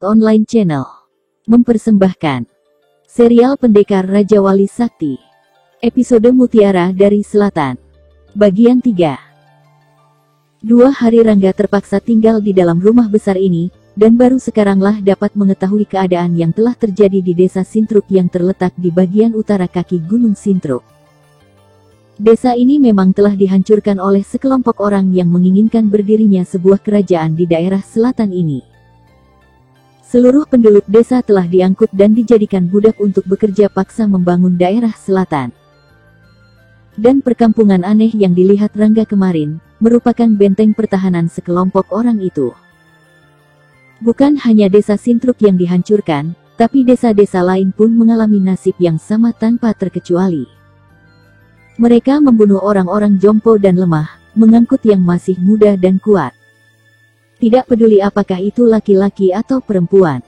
Online Channel mempersembahkan serial Pendekar Raja Wali Sakti, episode Mutiara dari Selatan, bagian 3. 2 hari Rangga terpaksa tinggal di dalam rumah besar ini, dan baru sekaranglah dapat mengetahui keadaan yang telah terjadi di desa Sintruk yang terletak di bagian utara kaki Gunung Sintruk. Desa ini memang telah dihancurkan oleh sekelompok orang yang menginginkan berdirinya sebuah kerajaan di daerah selatan ini. Seluruh penduduk desa telah diangkut dan dijadikan budak untuk bekerja paksa membangun daerah selatan. Dan perkampungan aneh yang dilihat Rangga kemarin, merupakan benteng pertahanan sekelompok orang itu. Bukan hanya desa Sintruk yang dihancurkan, tapi desa-desa lain pun mengalami nasib yang sama tanpa terkecuali. Mereka membunuh orang-orang jompo dan lemah, mengangkut yang masih muda dan kuat. Tidak peduli apakah itu laki-laki atau perempuan.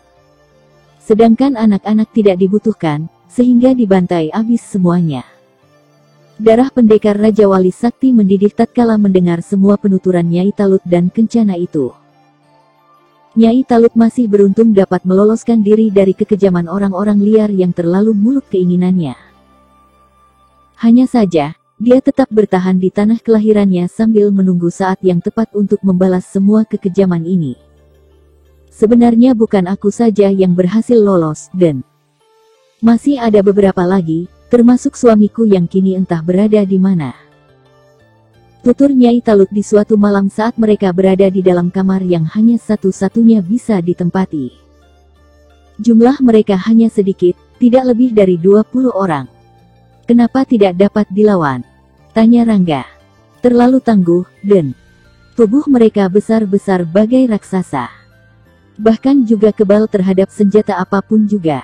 Sedangkan anak-anak tidak dibutuhkan, sehingga dibantai habis semuanya. Darah pendekar Raja Wali Sakti mendidih tatkala mendengar semua penuturan Nyai Talut dan Kencana itu. Nyai Talut masih beruntung dapat meloloskan diri dari kekejaman orang-orang liar yang terlalu muluk keinginannya. Hanya saja, dia tetap bertahan di tanah kelahirannya sambil menunggu saat yang tepat untuk membalas semua kekejaman ini. Sebenarnya bukan aku saja yang berhasil lolos, dan masih ada beberapa lagi, termasuk suamiku yang kini entah berada di mana. Tutur Nyai Talut di suatu malam saat mereka berada di dalam kamar yang hanya satu-satunya bisa ditempati. Jumlah mereka hanya sedikit, tidak lebih dari 20 orang. Kenapa tidak dapat dilawan? Tanya Rangga. Terlalu tangguh, dan tubuh mereka besar-besar bagai raksasa. Bahkan juga kebal terhadap senjata apapun juga.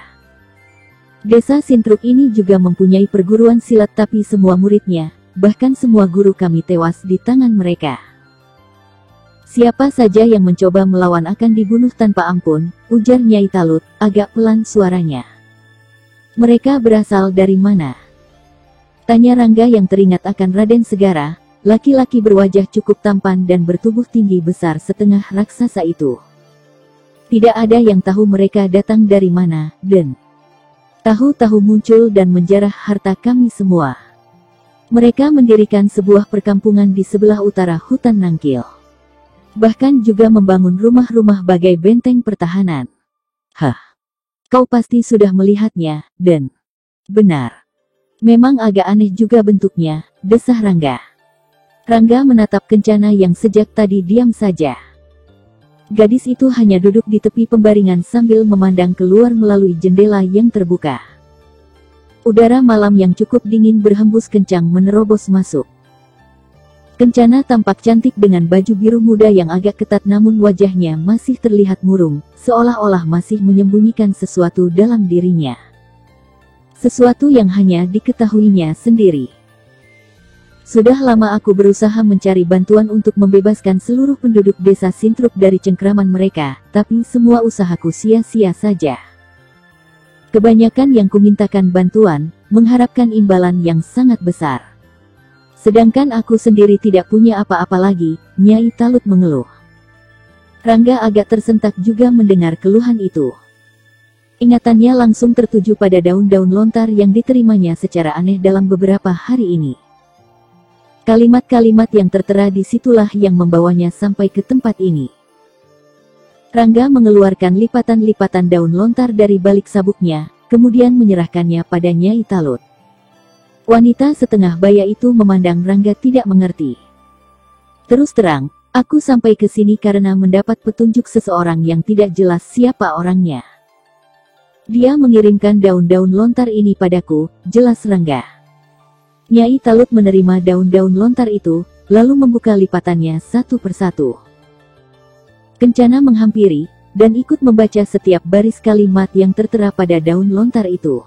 Desa Sintruk ini juga mempunyai perguruan silat tapi semua muridnya, bahkan semua guru kami tewas di tangan mereka. Siapa saja yang mencoba melawan akan dibunuh tanpa ampun, ujar Nyai Talut, agak pelan suaranya. Mereka berasal dari mana? Tanya Rangga yang teringat akan Raden Segara, laki-laki berwajah cukup tampan dan bertubuh tinggi besar setengah raksasa itu. Tidak ada yang tahu mereka datang dari mana, dan tahu-tahu muncul dan menjarah harta kami semua. Mereka mendirikan sebuah perkampungan di sebelah utara hutan Nangkil. Bahkan juga membangun rumah-rumah bagai benteng pertahanan. Hah, kau pasti sudah melihatnya, dan benar. Memang agak aneh juga bentuknya, desah Rangga. Rangga menatap Kencana yang sejak tadi diam saja. Gadis itu hanya duduk di tepi pembaringan sambil memandang keluar melalui jendela yang terbuka. Udara malam yang cukup dingin berhembus kencang menerobos masuk. Kencana tampak cantik dengan baju biru muda yang agak ketat namun wajahnya masih terlihat murung, seolah-olah masih menyembunyikan sesuatu dalam dirinya. Sesuatu yang hanya diketahuinya sendiri. Sudah lama aku berusaha mencari bantuan untuk membebaskan seluruh penduduk desa Sintruk dari cengkraman mereka, tapi semua usahaku sia-sia saja. Kebanyakan yang kumintakan bantuan, mengharapkan imbalan yang sangat besar. Sedangkan aku sendiri tidak punya apa-apa lagi, Nyai Talut mengeluh. Rangga agak tersentak juga mendengar keluhan itu. Ingatannya langsung tertuju pada daun-daun lontar yang diterimanya secara aneh dalam beberapa hari ini. Kalimat-kalimat yang tertera di situlah yang membawanya sampai ke tempat ini. Rangga mengeluarkan lipatan-lipatan daun lontar dari balik sabuknya, kemudian menyerahkannya pada Nyai Talut. Wanita setengah baya itu memandang Rangga tidak mengerti. Terus terang, aku sampai ke sini karena mendapat petunjuk seseorang yang tidak jelas siapa orangnya. Dia mengirimkan daun-daun lontar ini padaku, jelas Rangga. Nyai Talut menerima daun-daun lontar itu, lalu membuka lipatannya satu persatu. Kencana menghampiri, dan ikut membaca setiap baris kalimat yang tertera pada daun lontar itu.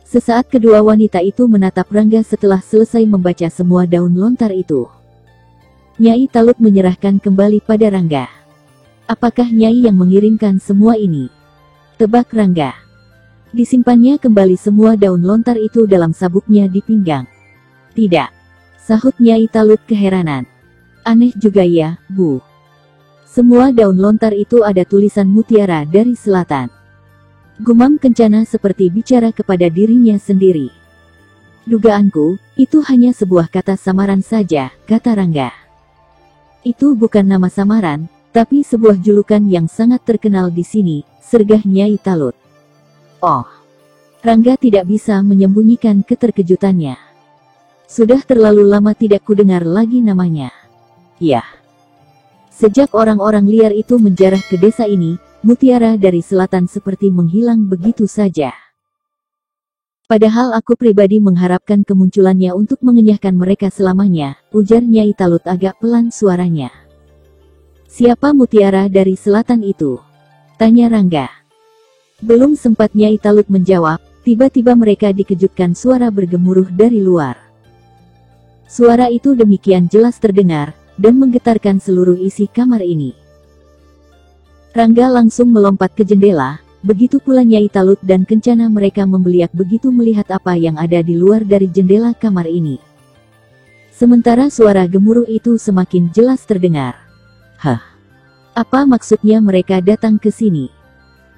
Sesaat kedua wanita itu menatap Rangga setelah selesai membaca semua daun lontar itu. Nyai Talut menyerahkan kembali pada Rangga. Apakah Nyai yang mengirimkan semua ini? Tebak Rangga. Disimpannya kembali semua daun lontar itu dalam sabuknya di pinggang. Tidak. Sahut Nyai Talut keheranan. Aneh juga ya, Bu. Semua daun lontar itu ada tulisan Mutiara dari Selatan. Gumam Kencana seperti bicara kepada dirinya sendiri. Dugaanku, itu hanya sebuah kata samaran saja, kata Rangga. Itu bukan nama samaran, tapi sebuah julukan yang sangat terkenal di sini, sergah Nyai Talut. Oh. Rangga tidak bisa menyembunyikan keterkejutannya. Sudah terlalu lama tidak kudengar lagi namanya. Ya. Sejak orang-orang liar itu menjarah ke desa ini, Mutiara dari Selatan seperti menghilang begitu saja. Padahal aku pribadi mengharapkan kemunculannya untuk mengenyahkan mereka selamanya, ujar Nyai Talut agak pelan suaranya. Siapa Mutiara dari Selatan itu? Tanya Rangga. Belum sempat Nyai Talut menjawab, tiba-tiba mereka dikejutkan suara bergemuruh dari luar. Suara itu demikian jelas terdengar, dan menggetarkan seluruh isi kamar ini. Rangga langsung melompat ke jendela, begitu pula Nyai Talut dan Kencana mereka membeliak begitu melihat apa yang ada di luar dari jendela kamar ini. Sementara suara gemuruh itu semakin jelas terdengar. Hah? Apa maksudnya mereka datang ke sini?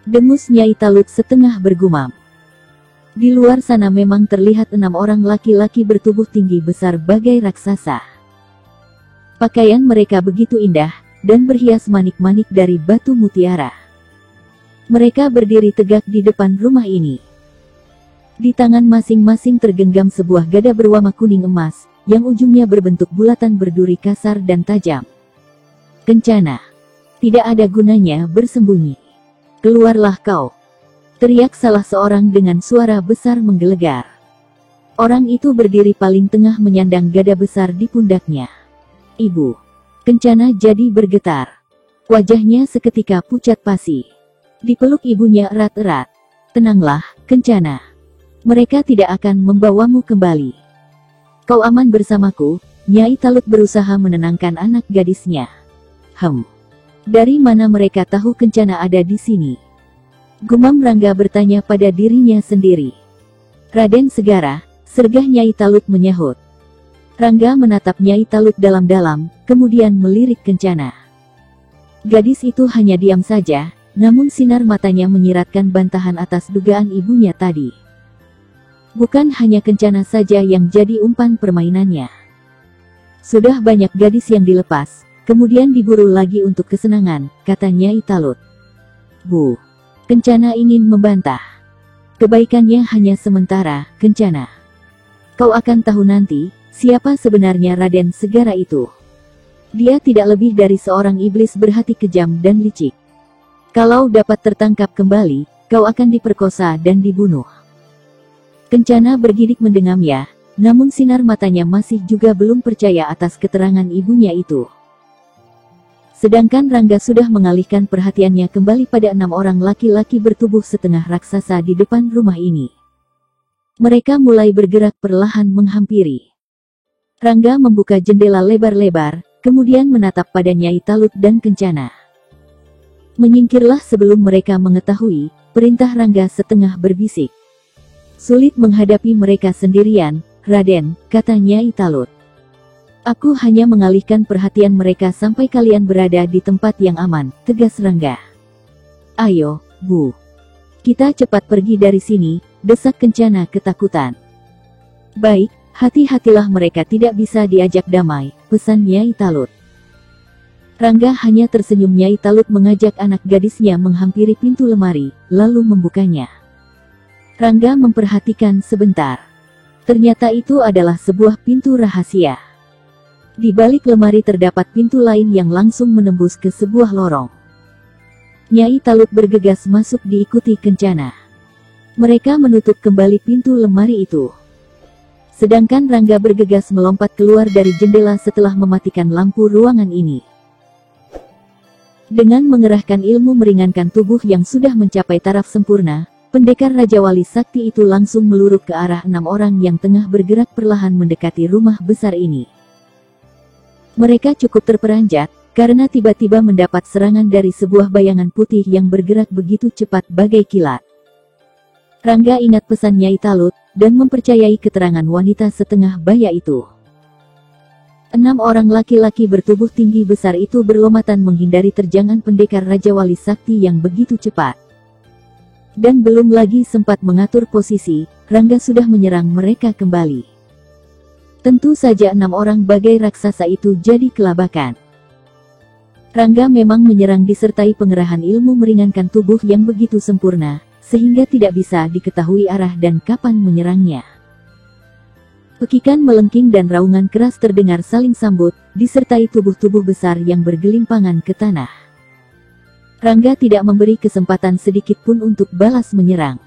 Dengus Nyai Talut setengah bergumam. Di luar sana memang terlihat 6 orang laki-laki bertubuh tinggi besar bagai raksasa. Pakaian mereka begitu indah, dan berhias manik-manik dari batu mutiara. Mereka berdiri tegak di depan rumah ini. Di tangan masing-masing tergenggam sebuah gada berwarna kuning emas, yang ujungnya berbentuk bulatan berduri kasar dan tajam. Kencana. Tidak ada gunanya bersembunyi. Keluarlah kau. Teriak salah seorang dengan suara besar menggelegar. Orang itu berdiri paling tengah menyandang gada besar di pundaknya. Ibu. Kencana jadi bergetar. Wajahnya seketika pucat pasi. Dipeluk ibunya erat-erat. Tenanglah, Kencana. Mereka tidak akan membawamu kembali. Kau aman bersamaku. Nyai Talut berusaha menenangkan anak gadisnya. Dari mana mereka tahu Kencana ada di sini? Gumam Rangga bertanya pada dirinya sendiri. Raden Segara, sergah Nyai Talut menyahut. Rangga menatap Nyai Talut dalam-dalam, kemudian melirik Kencana. Gadis itu hanya diam saja, namun sinar matanya menyiratkan bantahan atas dugaan ibunya tadi. Bukan hanya Kencana saja yang jadi umpan permainannya. Sudah banyak gadis yang dilepas, kemudian diburu lagi untuk kesenangan, kata Nyai Talut. Bu. Kencana ingin membantah. Kebaikannya hanya sementara, Kencana. Kau akan tahu nanti, siapa sebenarnya Raden Segara itu. Dia tidak lebih dari seorang iblis berhati kejam dan licik. Kalau dapat tertangkap kembali, kau akan diperkosa dan dibunuh. Kencana bergidik mendengamnya, namun sinar matanya masih juga belum percaya atas keterangan ibunya itu. Sedangkan Rangga sudah mengalihkan perhatiannya kembali pada 6 orang laki-laki bertubuh setengah raksasa di depan rumah ini. Mereka mulai bergerak perlahan menghampiri. Rangga membuka jendela lebar-lebar, kemudian menatap pada Nyai Talut dan Kencana. Menyingkirlah sebelum mereka mengetahui, perintah Rangga setengah berbisik. Sulit menghadapi mereka sendirian, Raden, kata Nyai Talut. Aku hanya mengalihkan perhatian mereka sampai kalian berada di tempat yang aman, tegas Rangga. Ayo, Bu. Kita cepat pergi dari sini, desak Kencana ketakutan. Baik, hati-hatilah mereka tidak bisa diajak damai, pesan Nyai Talut. Rangga hanya tersenyum. Nyai Talut mengajak anak gadisnya menghampiri pintu lemari, lalu membukanya. Rangga memperhatikan sebentar. Ternyata itu adalah sebuah pintu rahasia. Di balik lemari terdapat pintu lain yang langsung menembus ke sebuah lorong. Nyai Talut bergegas masuk diikuti Kencana. Mereka menutup kembali pintu lemari itu. Sedangkan Rangga bergegas melompat keluar dari jendela setelah mematikan lampu ruangan ini. Dengan mengerahkan ilmu meringankan tubuh yang sudah mencapai taraf sempurna, pendekar Raja Wali Sakti itu langsung meluruk ke arah 6 orang yang tengah bergerak perlahan mendekati rumah besar ini. Mereka cukup terperanjat, karena tiba-tiba mendapat serangan dari sebuah bayangan putih yang bergerak begitu cepat bagai kilat. Rangga ingat pesan Nyai Talut, dan mempercayai keterangan wanita setengah baya itu. 6 orang laki-laki bertubuh tinggi besar itu berlompatan menghindari terjangan pendekar Raja Wali Sakti yang begitu cepat. Dan belum lagi sempat mengatur posisi, Rangga sudah menyerang mereka kembali. Tentu saja 6 orang bagai raksasa itu jadi kelabakan. Rangga memang menyerang disertai pengerahan ilmu meringankan tubuh yang begitu sempurna, sehingga tidak bisa diketahui arah dan kapan menyerangnya. Pekikan melengking dan raungan keras terdengar saling sambut, disertai tubuh-tubuh besar yang bergelimpangan ke tanah. Rangga tidak memberi kesempatan sedikit pun untuk balas menyerang.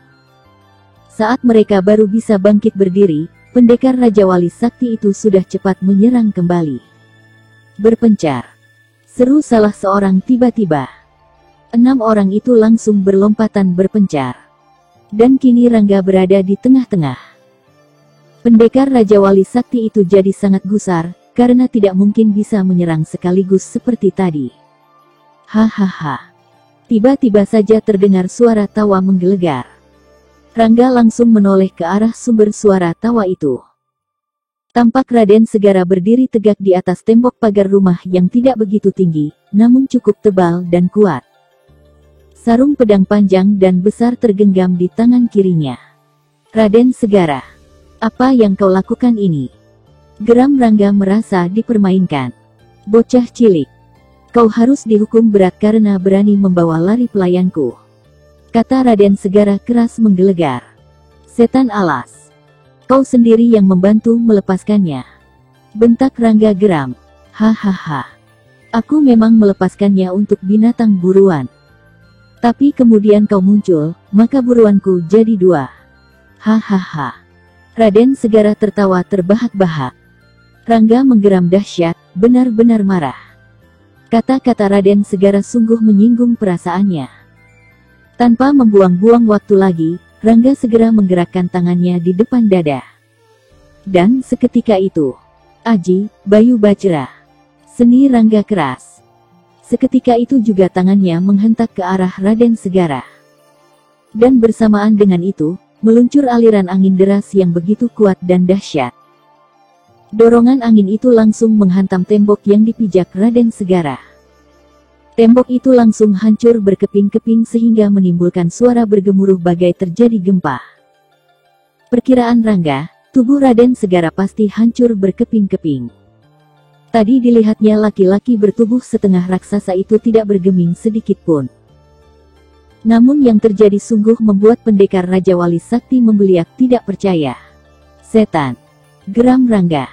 Saat mereka baru bisa bangkit berdiri, pendekar Raja Wali Sakti itu sudah cepat menyerang kembali. Berpencar, seru salah seorang tiba-tiba. 6 orang itu langsung berlompatan berpencar. Dan kini Rangga berada di tengah-tengah. Pendekar Raja Wali Sakti itu jadi sangat gusar, karena tidak mungkin bisa menyerang sekaligus seperti tadi. Hahaha. Tiba-tiba saja terdengar suara tawa menggelegar. Rangga langsung menoleh ke arah sumber suara tawa itu. Tampak Raden Segara berdiri tegak di atas tembok pagar rumah yang tidak begitu tinggi, namun cukup tebal dan kuat. Sarung pedang panjang dan besar tergenggam di tangan kirinya. Raden Segara, apa yang kau lakukan ini? Geram Rangga merasa dipermainkan. Bocah cilik, kau harus dihukum berat karena berani membawa lari pelayanku, kata Raden Segara keras menggelegar. Setan alas, kau sendiri yang membantu melepaskannya, bentak Rangga geram. Hahaha, aku memang melepaskannya untuk binatang buruan. Tapi kemudian kau muncul, maka buruanku jadi 2. Hahaha. Raden Segara tertawa terbahak-bahak. Rangga menggeram dahsyat, benar-benar marah. Kata-kata Raden Segara sungguh menyinggung perasaannya. Tanpa membuang-buang waktu lagi, Rangga segera menggerakkan tangannya di depan dada. Dan seketika itu, Aji, Bayu Bajra, seni Rangga keras. Seketika itu juga tangannya menghentak ke arah Raden Segara. Dan bersamaan dengan itu, meluncur aliran angin deras yang begitu kuat dan dahsyat. Dorongan angin itu langsung menghantam tembok yang dipijak Raden Segara. Tembok itu langsung hancur berkeping-keping sehingga menimbulkan suara bergemuruh bagai terjadi gempa. Perkiraan Rangga, tubuh Raden Segara pasti hancur berkeping-keping. Tadi dilihatnya laki-laki bertubuh setengah raksasa itu tidak bergeming sedikit pun. Namun yang terjadi sungguh membuat pendekar Raja Wali Sakti membeliak tidak percaya. Setan, geram Rangga.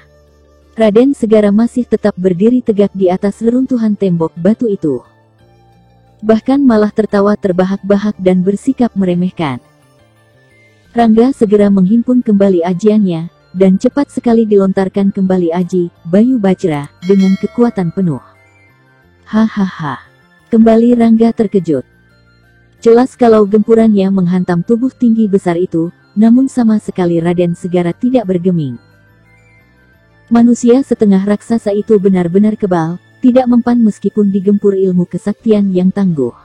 Raden Segara masih tetap berdiri tegak di atas reruntuhan tembok batu itu. Bahkan malah tertawa terbahak-bahak dan bersikap meremehkan. Rangga segera menghimpun kembali ajiannya, dan cepat sekali dilontarkan kembali Aji, Bayu Bajra, dengan kekuatan penuh. Hahaha. Kembali Rangga terkejut. Jelas kalau gempurannya menghantam tubuh tinggi besar itu, namun sama sekali Raden Segara tidak bergeming. Manusia setengah raksasa itu benar-benar kebal, tidak mempan meskipun digempur ilmu kesaktian yang tangguh.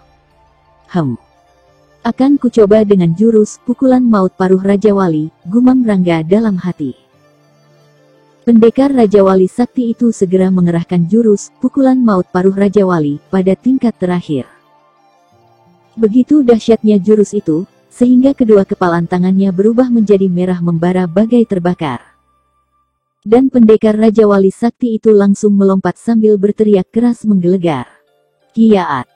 Akan kucoba dengan jurus pukulan maut paruh Raja Wali, gumam Rangga dalam hati. Pendekar Raja Wali Sakti itu segera mengerahkan jurus pukulan maut paruh Raja Wali pada tingkat terakhir. Begitu dahsyatnya jurus itu, sehingga kedua kepalan tangannya berubah menjadi merah membara bagai terbakar. Dan pendekar Raja Wali Sakti itu langsung melompat sambil berteriak keras menggelegar. Kiaat.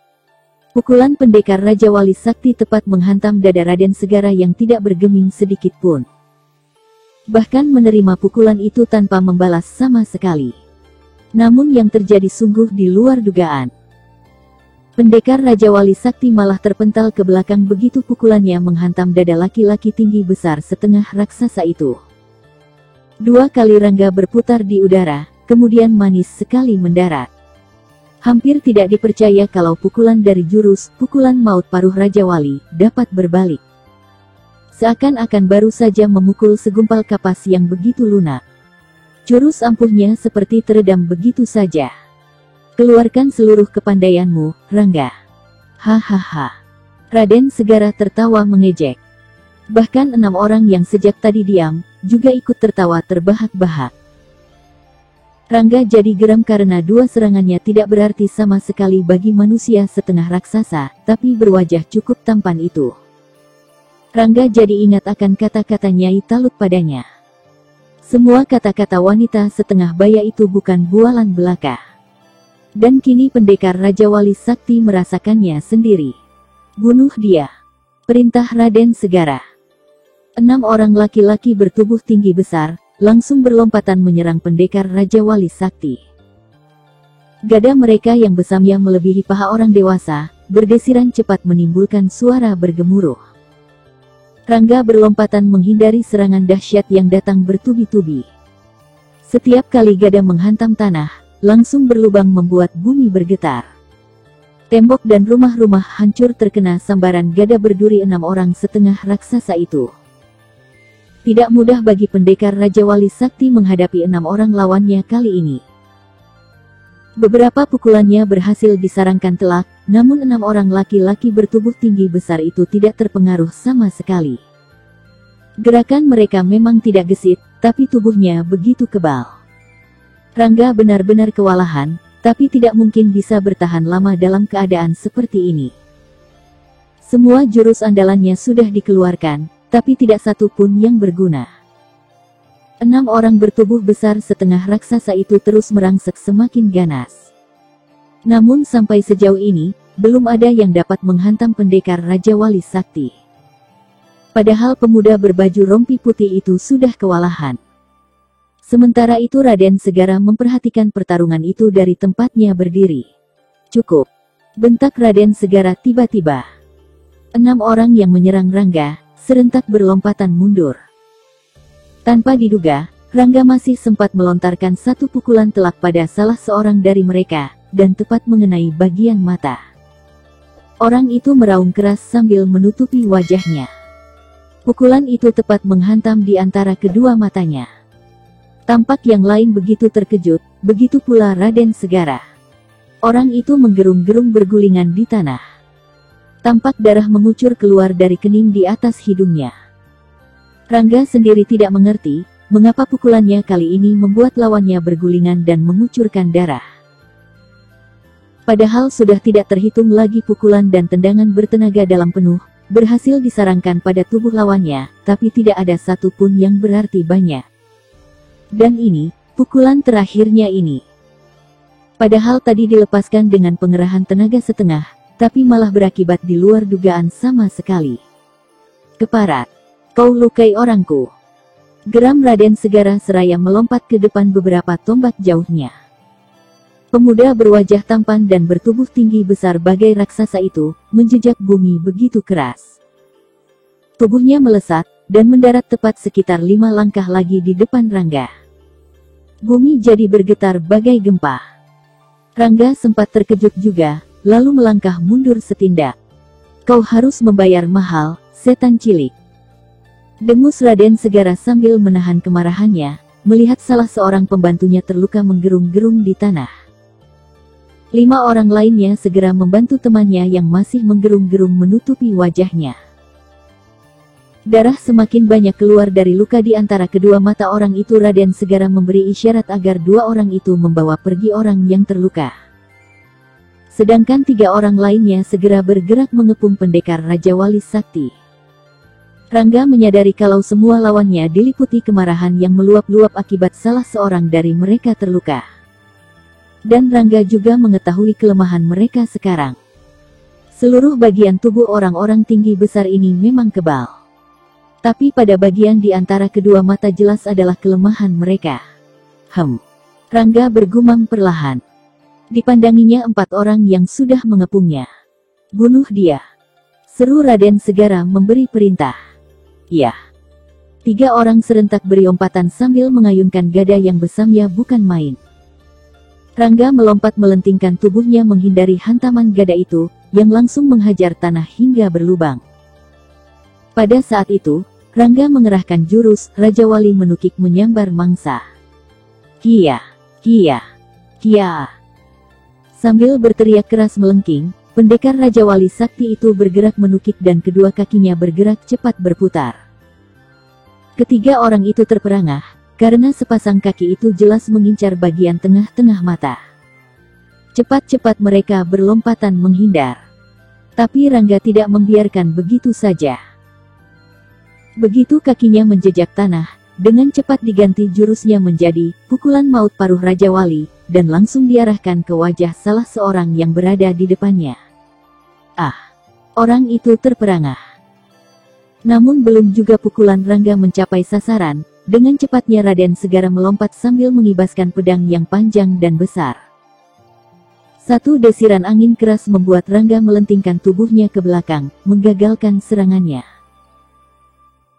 Pukulan pendekar Raja Wali Sakti tepat menghantam dada Raden Segara yang tidak bergeming sedikit pun. Bahkan menerima pukulan itu tanpa membalas sama sekali. Namun yang terjadi sungguh di luar dugaan. Pendekar Raja Wali Sakti malah terpental ke belakang begitu pukulannya menghantam dada laki-laki tinggi besar setengah raksasa itu. 2 kali Rangga berputar di udara, kemudian manis sekali mendarat. Hampir tidak dipercaya kalau pukulan dari jurus pukulan maut paruh Raja Wali dapat berbalik. Seakan-akan baru saja memukul segumpal kapas yang begitu lunak. Jurus ampuhnya seperti teredam begitu saja. Keluarkan seluruh kepandaianmu, Rangga. Hahaha. Raden Segara tertawa mengejek. Bahkan 6 orang yang sejak tadi diam, juga ikut tertawa terbahak-bahak. Rangga jadi geram karena dua serangannya tidak berarti sama sekali bagi manusia setengah raksasa, tapi berwajah cukup tampan itu. Rangga jadi ingat akan kata-kata Nyai Talut padanya. Semua kata-kata wanita setengah baya itu bukan bualan belaka. Dan kini pendekar Raja Wali Sakti merasakannya sendiri. Bunuh dia. Perintah Raden Segara. 6 orang laki-laki bertubuh tinggi besar, langsung berlompatan menyerang pendekar Raja Wali Sakti. Gada mereka yang besamnya melebihi paha orang dewasa, berdesiran cepat menimbulkan suara bergemuruh. Rangga berlompatan menghindari serangan dahsyat yang datang bertubi-tubi. Setiap kali gada menghantam tanah, langsung berlubang membuat bumi bergetar. Tembok dan rumah-rumah hancur terkena sambaran gada berduri 6 orang setengah raksasa itu. Tidak mudah bagi pendekar Raja Wali Sakti menghadapi 6 orang lawannya kali ini. Beberapa pukulannya berhasil disarangkan telak, namun 6 orang laki-laki bertubuh tinggi besar itu tidak terpengaruh sama sekali. Gerakan mereka memang tidak gesit, tapi tubuhnya begitu kebal. Rangga benar-benar kewalahan, tapi tidak mungkin bisa bertahan lama dalam keadaan seperti ini. Semua jurus andalannya sudah dikeluarkan, tapi tidak satu pun yang berguna. 6 orang bertubuh besar setengah raksasa itu terus merangsek semakin ganas. Namun sampai sejauh ini, belum ada yang dapat menghantam pendekar Raja Wali Sakti. Padahal pemuda berbaju rompi putih itu sudah kewalahan. Sementara itu Raden Segara memperhatikan pertarungan itu dari tempatnya berdiri. Cukup. Bentak Raden Segara tiba-tiba. 6 orang yang menyerang Rangga, serentak berlompatan mundur. Tanpa diduga, Rangga masih sempat melontarkan satu pukulan telak pada salah seorang dari mereka, dan tepat mengenai bagian mata. Orang itu meraung keras sambil menutupi wajahnya. Pukulan itu tepat menghantam di antara kedua matanya. Tampak yang lain begitu terkejut, begitu pula Raden Segara. Orang itu menggerung-gerung bergulingan di tanah. Tampak darah mengucur keluar dari kening di atas hidungnya. Rangga sendiri tidak mengerti, mengapa pukulannya kali ini membuat lawannya bergulingan dan mengucurkan darah. Padahal sudah tidak terhitung lagi pukulan dan tendangan bertenaga dalam penuh, berhasil disarangkan pada tubuh lawannya, tapi tidak ada satu pun yang berarti banyak. Dan ini, pukulan terakhirnya ini. Padahal tadi dilepaskan dengan pengerahan tenaga setengah, tapi malah berakibat di luar dugaan sama sekali. Keparat. Kau lukai orangku. Geram Raden Segara seraya melompat ke depan beberapa tombak jauhnya. Pemuda berwajah tampan dan bertubuh tinggi besar bagai raksasa itu, menjejak bumi begitu keras. Tubuhnya melesat, dan mendarat tepat sekitar 5 langkah lagi di depan Rangga. Bumi jadi bergetar bagai gempa. Rangga sempat terkejut juga, lalu melangkah mundur setindak. Kau harus membayar mahal, setan cilik. Dengus Raden Segara sambil menahan kemarahannya, melihat salah seorang pembantunya terluka menggerung-gerung di tanah. 5 orang lainnya segera membantu temannya yang masih menggerung-gerung menutupi wajahnya. Darah semakin banyak keluar dari luka di antara kedua mata orang itu. Raden Segara memberi isyarat agar 2 orang itu membawa pergi orang yang terluka. Sedangkan 3 orang lainnya segera bergerak mengepung pendekar Raja Wali Sakti. Rangga menyadari kalau semua lawannya diliputi kemarahan yang meluap-luap akibat salah seorang dari mereka terluka. Dan Rangga juga mengetahui kelemahan mereka sekarang. Seluruh bagian tubuh orang-orang tinggi besar ini memang kebal. Tapi pada bagian di antara kedua mata jelas adalah kelemahan mereka. Rangga bergumam perlahan. Dipandanginya 4 orang yang sudah mengepungnya. Bunuh dia. Seru Raden Segara memberi perintah. Ya. 3 orang serentak berlompatan sambil mengayunkan gada yang besamnya bukan main. Rangga melompat melentingkan tubuhnya menghindari hantaman gada itu, yang langsung menghajar tanah hingga berlubang. Pada saat itu, Rangga mengerahkan jurus Raja Wali menukik menyambar mangsa. Kia, kia, kia. Sambil berteriak keras melengking, pendekar Raja Wali Sakti itu bergerak menukik dan kedua kakinya bergerak cepat berputar. Ketiga orang itu terperangah, karena sepasang kaki itu jelas mengincar bagian tengah-tengah mata. Cepat-cepat mereka berlompatan menghindar. Tapi Rangga tidak membiarkan begitu saja. Begitu kakinya menjejak tanah, dengan cepat diganti jurusnya menjadi pukulan maut paruh Raja Wali, dan langsung diarahkan ke wajah salah seorang yang berada di depannya. Ah! Orang itu terperangah. Namun belum juga pukulan Rangga mencapai sasaran, dengan cepatnya Raden segera melompat sambil mengibaskan pedang yang panjang dan besar. Satu desiran angin keras membuat Rangga melentingkan tubuhnya ke belakang, menggagalkan serangannya.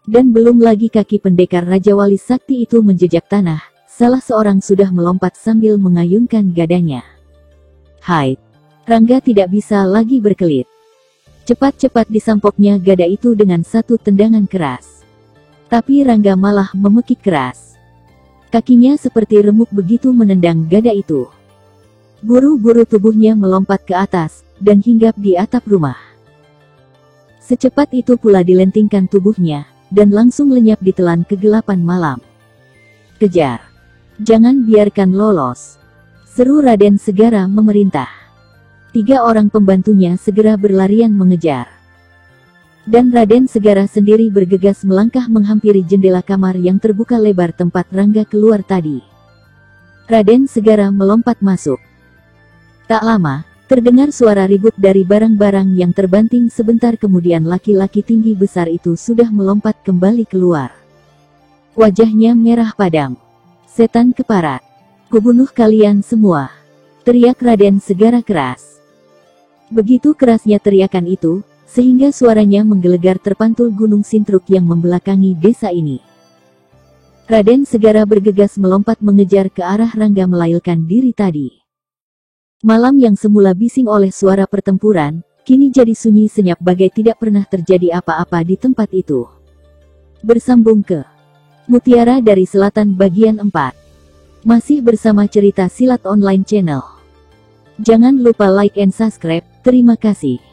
Dan belum lagi kaki pendekar Raja Wali Sakti itu menjejak tanah, salah seorang sudah melompat sambil mengayunkan gadanya. Hai! Rangga tidak bisa lagi berkelit. Cepat-cepat disampoknya gada itu dengan satu tendangan keras. Tapi Rangga malah memekik keras. Kakinya seperti remuk begitu menendang gada itu. Buru-buru tubuhnya melompat ke atas, dan hinggap di atap rumah. Secepat itu pula dilentingkan tubuhnya, dan langsung lenyap ditelan kegelapan malam. Kejar! Jangan biarkan lolos! Seru Raden segera memerintah. 3 orang pembantunya segera berlarian mengejar. Dan Raden segera sendiri bergegas melangkah menghampiri jendela kamar yang terbuka lebar tempat Rangga keluar tadi. Raden segera melompat masuk. Tak lama, terdengar suara ribut dari barang-barang yang terbanting. Sebentar kemudian laki-laki tinggi besar itu sudah melompat kembali keluar. Wajahnya merah padam. Setan keparat! Kubunuh kalian semua! Teriak Raden segera keras. Begitu kerasnya teriakan itu, sehingga suaranya menggelegar terpantul gunung Sintruk yang membelakangi desa ini. Raden segera bergegas melompat mengejar ke arah Rangga melailkan diri tadi. Malam yang semula bising oleh suara pertempuran, kini jadi sunyi senyap bagai tidak pernah terjadi apa-apa di tempat itu. Bersambung ke Mutiara dari Selatan bagian 4. Masih bersama cerita silat online channel. Jangan lupa like and subscribe, terima kasih.